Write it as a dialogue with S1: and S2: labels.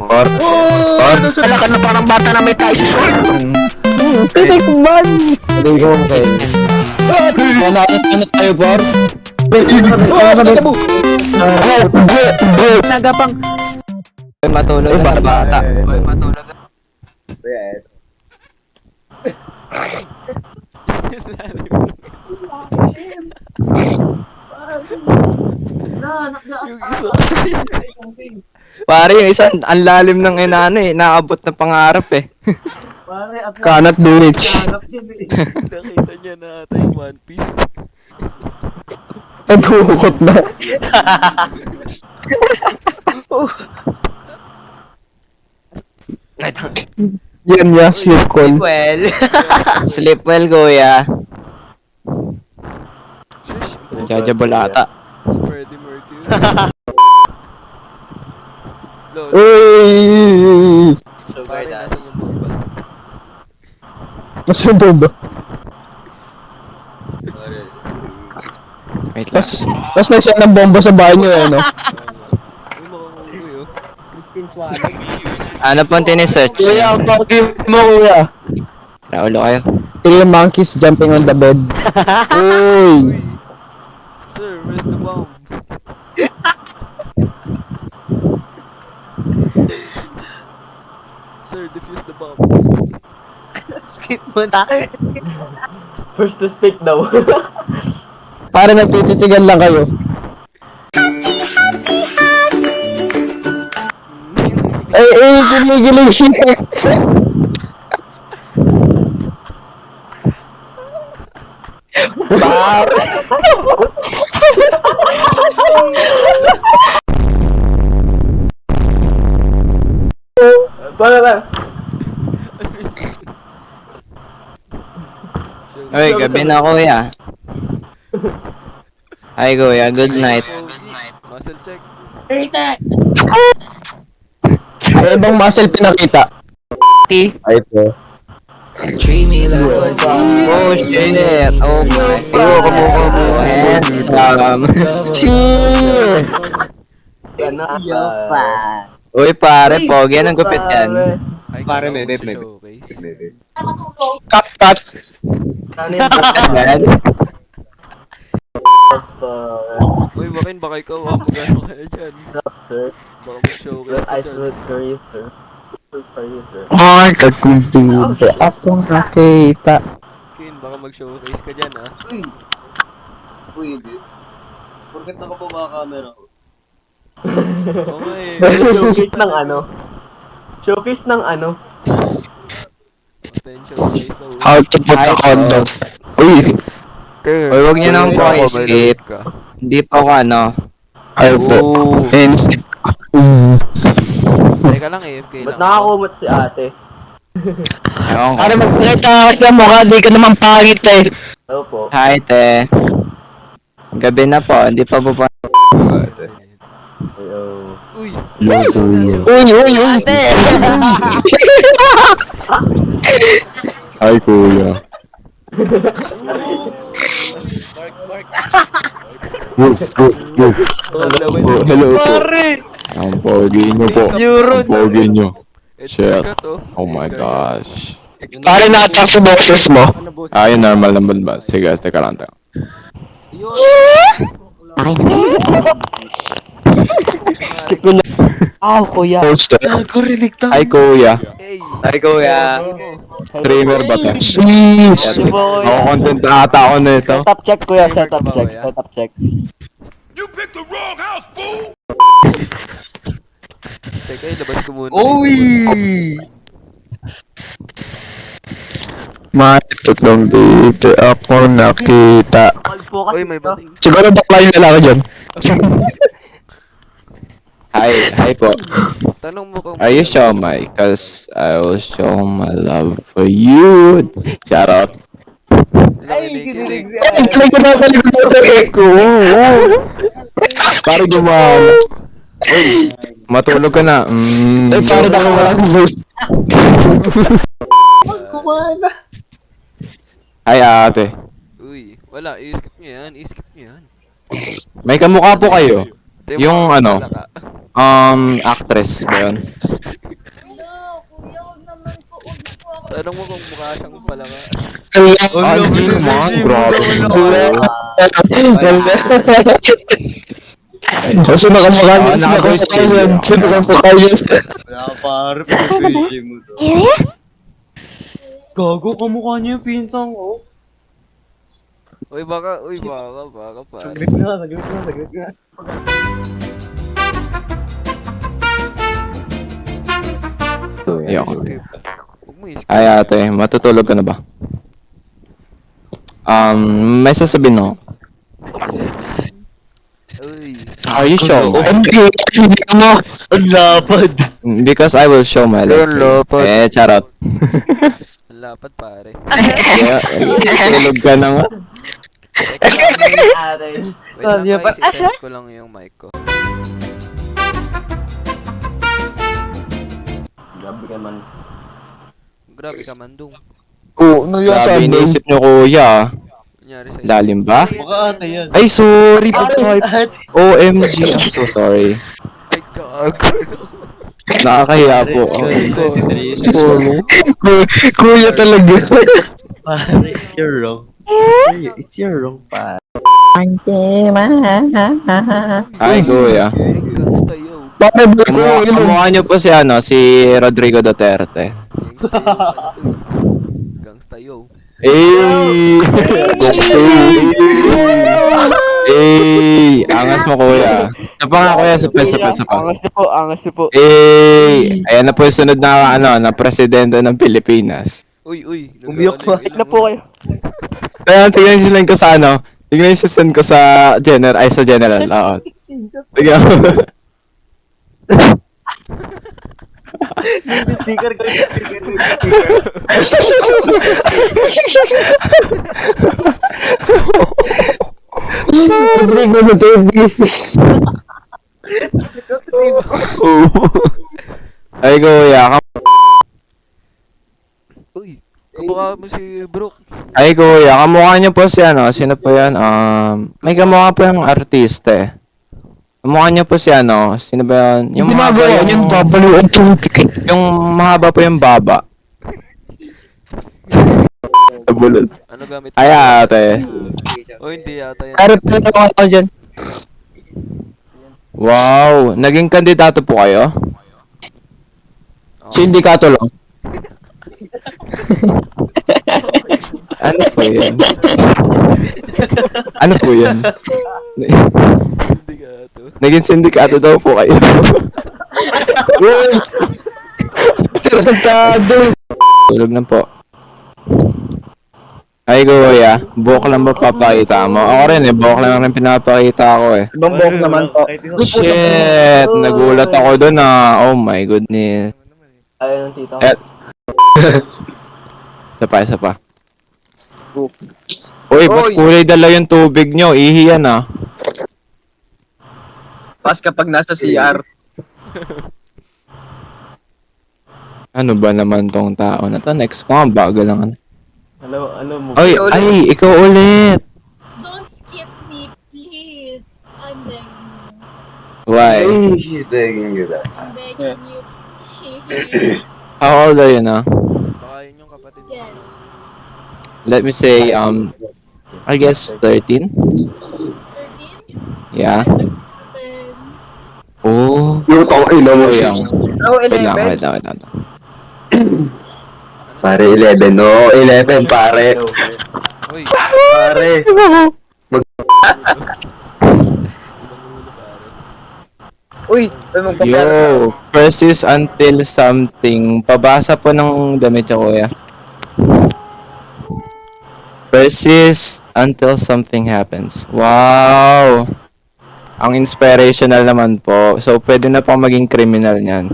S1: Par.
S2: Wala ka na parang bata na may tayo sa sword.
S3: Titikman!
S1: Hindi ko kayo. Manayos na tayo, Par.
S2: Nagapang.
S1: Matulog na bata.
S3: Pare, yung isa, ang lalim ng inano eh. Naabot na pangarap eh.
S1: Cannot do it.
S4: Nakita niya na ata yung One Piece.
S1: Nagukot na. Yan niya, sleep call.
S2: Well.
S3: Sleep well, kuya.
S4: Shush.
S3: Jajabol ata.
S4: Freddie Mercury. Lord,
S1: Uy!
S4: pare, nasan yung bomba?
S1: Nasaan daw ba?
S3: Wait lang.
S1: Mas nasa ng bomba sa bahay niyo eh, no?
S4: Uy, makanguloy oh.
S2: Christine Swallow.
S3: Ano pong tinisearch?
S1: Kuya, ang paki mo, kuya.
S3: Raulo kayo.
S1: 3 monkeys jumping on the bed. Uy!
S4: Sir, where's the bomb? Sir, defuse the bomb.
S2: Skip mo na.
S5: First to speak daw.
S1: Para nagtititigan lang kayo. Ginigilig siya.
S5: Para.
S3: Uy, gabi na kuya. Hi kuya, good night.
S4: Muscle check.
S1: May ibang muscle pinakita. Ay, ito.
S3: Oh shit! Oh my god!
S1: Cheer!
S3: Uy pare, pogi ang gupit yan.
S4: Ay,
S2: Pare,
S4: may
S2: may-
S4: showcase.
S1: Cut, cut.
S3: Agad?
S4: Uy, Bakin, baka ikaw ang magano kaya dyan.
S5: Sir.
S4: Baka mag-showcase ka
S5: I
S4: dyan.
S5: salute for you, sir. For you, sir.
S1: Ay, kakumpinte akong nakita.
S4: Kin, baka mag-showcase ka dyan ah.
S2: Pwede. Porket nakabuka camera ko.
S4: Okay.
S5: Showcase ng ano? Showcase ng ano?
S4: Attention, guys. Na
S1: How to put a condom. Uy!
S3: Uy, wag niyo naman po i-skip. Hindi pa ako ano.
S1: How to... Insip.
S4: Teka lang, AFK lang.
S5: Ba't nakakumot si ate?
S3: Ewan ko.
S1: Para magkita ka sa mukha, di ka naman pangit eh.
S5: Hello po.
S3: Hi te. Gabi na po, hindi pa po pa.
S5: Hello.
S4: Uy!
S1: Uy, uy, uy! Ay, kuya. Hello po. Ang pogi nyo po. Ang pogi nyo. Shit. Oh my gosh. Pare na-attack sa boses mo. Ayun, normal naman ba? Sige, teka lang.
S5: Ah, kuya.
S1: Poster. Hi, kuya.
S4: Hey!
S3: Hi kuya.
S1: Streamer ba to? Please!
S5: boy.
S1: Ako content ata ako nito.
S5: Setup check, kuya. Setup
S4: Streamer ka ba,
S5: check.
S4: kuya?
S5: Setup check.
S4: Teka, ilabas ko muna.
S2: Uy!
S1: Matutong dito ako nakita.
S5: Kalpo kasi.
S4: Uy, may bating.
S1: Siguro bakla yung lalaki dyan. Hi po.
S4: Tanong mo kung...
S1: Are you Shomai? Cause I will show my love for you. Charot.
S4: Ay, kinilig.
S1: Ay, ko na kalikot mo sa echo. Parang gumana. Uy, matulog ka na. Ay, parang ako walang voice. Hi, ate.
S4: Uy, wala. I-skip nyo yan. I-skip nyo yan.
S1: May kamukha po kayo.
S4: Di mo
S1: Yung ano?
S4: wala ka.
S1: Actress ba yun?
S4: Tanong mo kung mukha siyang palaka.
S1: Ah, hindi naman. Grabe.
S3: Kasi nakamukha
S1: Ah, naka-voice yan.
S2: Wala ka pare, pag-PJ mo to. Gago, kamukha niya yung pinsan ko.
S4: Uy, baka pare.
S2: Saglit nga.
S1: Ayoko.
S4: Skip. Huwag mo i-skip.
S1: Ay ate, matutulog ka na ba? May sasabihin ako.
S4: Uy.
S1: Are you sure?
S2: Ang lapad.
S1: Because I will show my love. Charot.
S4: Ang lapad pare.
S1: Yeah, tulog ka na nga.
S4: Wait lang guys, i-test ko lang yung mic ko. Grabe ka man dong.
S1: Grabe, iniisip nyo kuya.
S4: Kunyari sa'yo.
S1: Lalim ba?
S2: Baka ate yan.
S1: Ay, sorry. OMG, I'm so sorry.
S4: Ay, gago.
S1: Nakakahiya po.
S3: Kuya talaga.
S2: Pare, it's your wrong. It's your wrong, pare.
S1: Ay, kuya.
S4: Gangsta yo.
S1: Kamukha nyo po si Rodrigo Duterte.
S4: Gangsta yo.
S1: Eh! Eh! Angas mo kuya. Sa pa nga kuya, sa pa.
S5: Angas niyo po.
S1: Eh! Ayan na po yung sunod na presidente ng Pilipinas.
S4: Uy.
S2: Umiyak pa.
S5: Wait na po kayo.
S1: Kaya tingnan nyo lang ko sa tingnan nyo send ko sa general. Oo. Tingnan mo.
S2: Yung sticker ko.
S3: Rodrigo Duterte.
S1: Ay kuya,
S4: Uy. Kamukha mo si Brook.
S1: Ay kuya, kamukha niyo po sino po yan? May kamukha po yung artista eh. Kamukha niyo po sino ba yan? Yung mahaba yung
S3: papaluan tubig.
S1: yung mahaba po yung baba. Bulol.
S4: Ano gamit?
S1: Ay ate.
S4: O hindi yata yan.
S3: Harap na naman ako dyan.
S1: Wow, naging kandidato po kayo?
S3: Sindikato lang.
S1: Ano po yan? Ano po yan?
S4: Hindi ka to.
S1: Naging sindikato daw po kayo.
S3: Tarantado.
S1: Tulog na po. Ay kuya, buhok lang ba papakita mo? Ako rin buhok lang rin pinapakita ko eh.
S3: Ibang buhok naman po.
S1: Shit, nagulat ako dun Oh my goodness.
S5: Ayaw ng tito.
S1: Isa pa. Uy, ba't kulay dala yung tubig nyo? Ihi yan
S3: Pas kapag nasa CR.
S1: Ano ba naman tong tao na to? Next ko nga, bagal lang.
S5: Ano mo?
S1: Ay, ikaw ulit.
S6: Don't skip me, please. I'm begging you.
S1: Why?
S6: I'm begging you, please.
S1: How old are you now?
S4: Baka yun yung kapatid mo.
S6: Yes.
S1: Let me say, I guess 13?
S6: 13?
S1: Yeah.
S6: Then,
S1: Oh.
S3: Yung tao ay naman
S1: Yung.
S3: Oh,
S1: Wait lang.
S3: Pare 11, no? 11, pare.
S4: Uy.
S3: Pare. Uy,
S1: Yo, persist until something. Pabasa po ng damit niya, kuya. Persist until something happens. Wow! Ang inspirational naman po. So, pwede na pong maging criminal niyan.